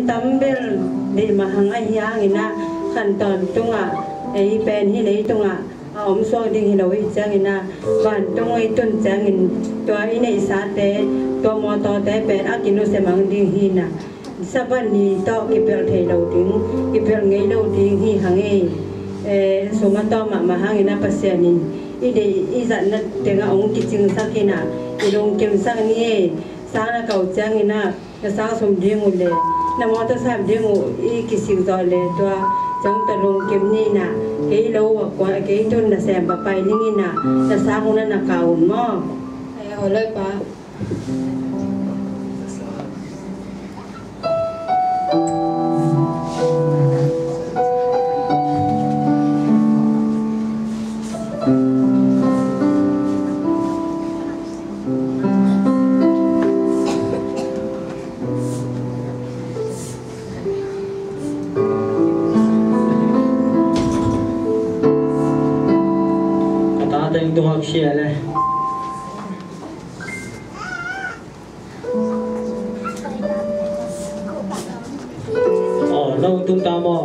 tấm bel để mà hàng ai hiang ina khăn tòn tung à ấy pen hi lấy tung à ông so đi hi lối chang ina van tung ấy tuần chang in tua ini này sa te tua mò to te pen a kilo se mang đi hi na saban ni to ki pel thei đầu tiếng ki pel ngei đầu tiếng hi hàng ấy số mà to mà hàng ina pasien ni ide izan na tenga ông kicing sakina ilong kem sang ni sang na kau chang ina na sang som ding ule na mo ta sam ding i kising to le to chang ta long kem ni na ke lo wa kwa ke tun na sem pa pai ning ina na sang na kau mo ai ho le pa tung học xe này lâu tung ta mò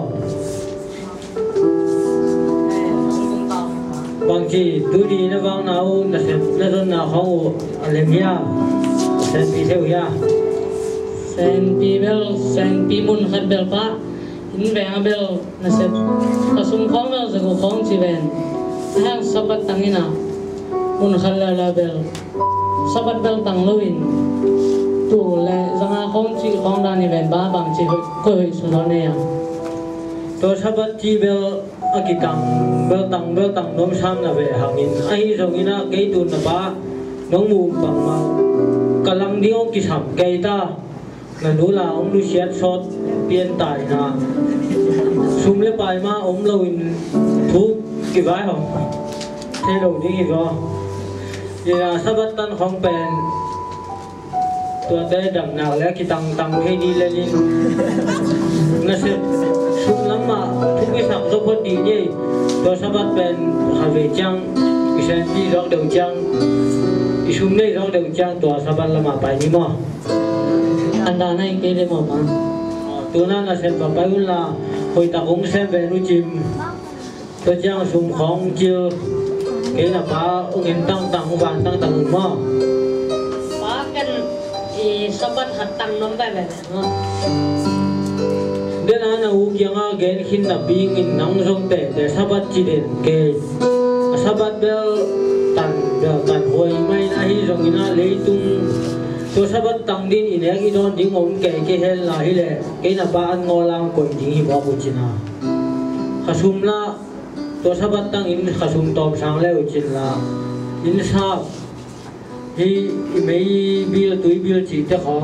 bằng chỉ tôi đi nó vang nào nó dân nào không làm gì à sen pi theo ya sen pi mun khát bel pa in về bel nó sẽ kasum khong bel sẽ có khong chỉ về hang sabat tangina mun khalala bel sabat bel tang luin tu le zanga khong chi khong dani ven ba bang chi ko hoi suno ne ya to sabat chi bel akitang bel tang nom sam na ve hangin ai rongina ke tu na ba nong mu bang ma kalang dio ki sam ke ta na nu la ong lu siat sot pian tai na sum le pai ma ong loin thu cái vải không thế đầu đi rồi thì là sắp bắt tan không bền tôi tới đằng nào lấy cái tăng hay đi lên nó sẽ sung lắm mà thu cái sạp rất phân đi nhỉ tôi sắp bắt bền hà về trang cái sen đi rót đầu trang cái sung này rót đầu trang tôi sắp bắt là mà phải đi mà anh ta này cái đấy mà tôi nói là xem phải là hồi ta cũng xem về nuôi chim tôi chẳng sung không chưa cái là ba ông em tăng vàng tăng mà ba cái thì sabat hạt tăng nấm bay về đến anh là u kiang à cái khi là pin in nắng rong tệ để sabat chỉ đến cái sabat bel tan hồi mai ai rong ina lấy tung tôi sabat tăng din in cái đó tiếng ông cái hết là hết lệ cái là ba anh ngồi làm quần tiếng hi bảo bút na khasum la tôi sắp bắt tăng in khasum tom sang leo chín là in sao thì mấy bia túi bia chỉ cho họ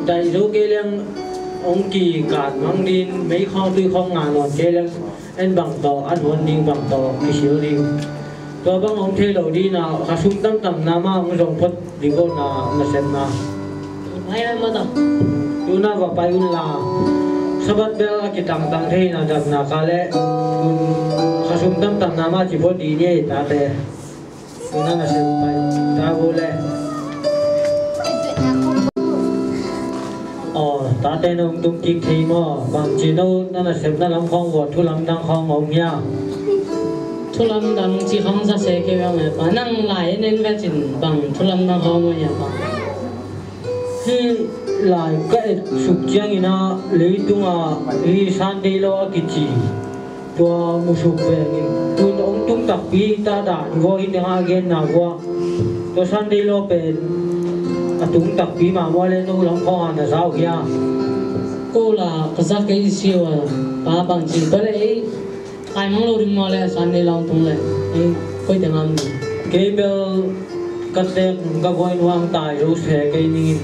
đại số kia lên ông kỳ cản mang đi mấy kho túi không ngàn lọt kia lên anh bằng tàu anh huấn đi bằng tàu cái xíu đi tôi bằng ông thay đầu đi nào khasum tầm nam ông rong phật đi cô na xem na hay lắm đó tôi na vào bay là sabat bel kitang thế na jam na kale khasum tam nama chỉ phốt đi nhé ta te tuna na sem pai ta bole ta te nong tung kik thi mo bang chi no na sem na lam khong wo thu lam dang khong ong ya thu lam dang chi khong sa se ke bang pa nang lai nên ve chin bang thu lam dang khong mo ya bang hi lại cái sụp chiang ina lấy tung à lấy san đi lo cái gì tua một sụp về tua ông tung tập bi ta đã vô in hàng again nào qua tua san đi lo bền tung tập bi mà mua lên nó lắm con là sao kia cô là cái siêu ba bằng chỉ có lẽ ai mong lâu đi mua lên san đi long tung lên coi tiếng Anh cái bel cái tem cái voi hoang tài rồi sẽ cái này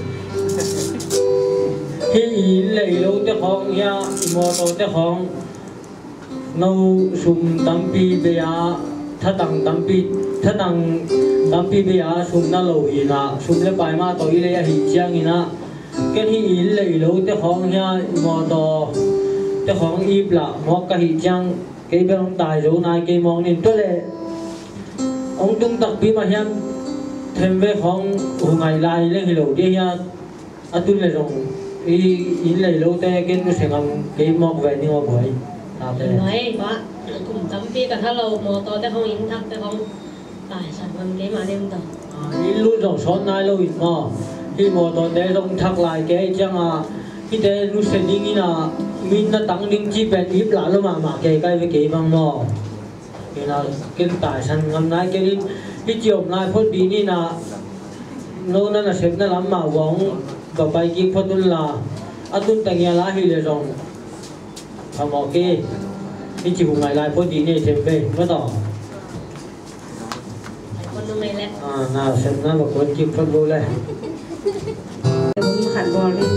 khi lấy lâu tới không ya mua lâu tới không nấu sum tam pi bia thắt tam pi bia sum na lâu ina sum le pai ma tôi lấy hi chiang ina cái khi lấy lâu tới không ya mua tới không ít là mua cái hi chiang cái bên ông tài rồi này cái mong nên tôi lấy ông tung tập pi mà hiam thêm về không ngày lại lên hi lâu đi ya tôi lấy rồi in lấy lâu te cái nó sẽ làm cái mọc về như mà vậy à thế nói quá cùng tấm phi cả hello mô tô te không in thắc te không tài sản phần cái mà đêm tàu in lúc rồi son này lâu in mà khi mà tôi để trong thắc lại cái chẳng à khi để lúc sẽ đi như là mình nó tăng linh chi bên ít lại luôn mà cái với bằng mà cái là cái tài sản ngầm này cái chiều này phốt đi như là nó là xếp nó lắm mà vòng và bài kia phốt là atun tang ya la hi le rong amo ke ni chi bu ngai lai phot di ne sem pe ma to คนตรงไหนแหละ na sem na ba kon ki phot lo le ผมขัดบอลเลย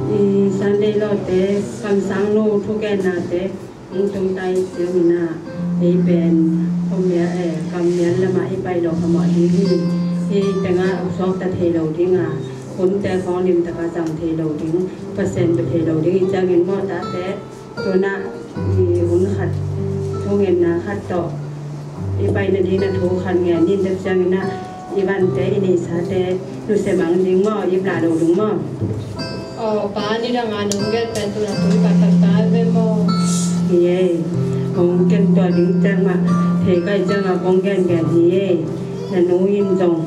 นี่สันเดย์โลเตคำสั่งโนทุกแกนาเตมุงจงใจเสียมินาไอเป็นคำเมียคำเมียละมาไอไปดอกขมอดีที่แต่งาซอกตะเทเราดิ้งคนแต่ของริมตะกาจังเทเราดิ้งเปอร์เซ็นต์เทเราดิ้งจะเงินมอตาแต่ตัวน่ะมีหุ่นขัดทุกเงินนะขัดต่อไอไปนาทีนะทุกขันเงินนี่จะจะเงินนะอีวันแต่อีนี่ซาแต่ดูเสมังดิ้งมอยิบลาเราดิ้งมอpa ni đang ăn uống cái bên tôi là tôi phải tập cái với mô ye con ken to đứng trang mà thế cái trang là con ken cái ye là nấu im rồng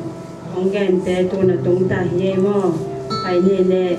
con ken té tôi là tung ta ye mò phải nhẹ lẹ